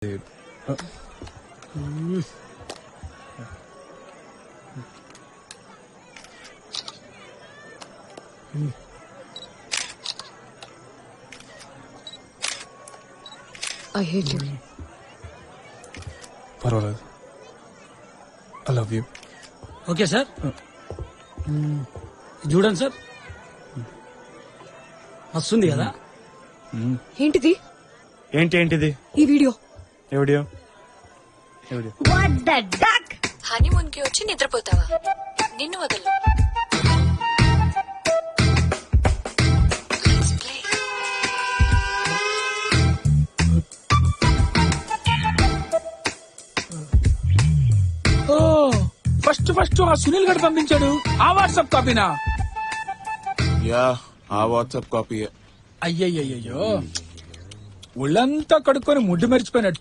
I hate you. పర్వాలేదు. I love you. Okay sir, చూడండి sir, వస్తుంది కదా. ఏంటిది? ఏంటిది? ఈ వీడియో. ఎవడియో? హనీమూన్ కి వచ్చి నిద్రపోతావా? నిన్ను వదలు. Let's play. ఫస్ట్ ఆ సునీల్ గడు పంపించాడు. ఆ వాట్సాప్ కాపీనా? యా, ఆ వాట్సాప్ కాపీ. అయ్యయ్యో, ఒళ్ళంతా కడుక్కొని ముడ్డు మరిచిపోయినట్టు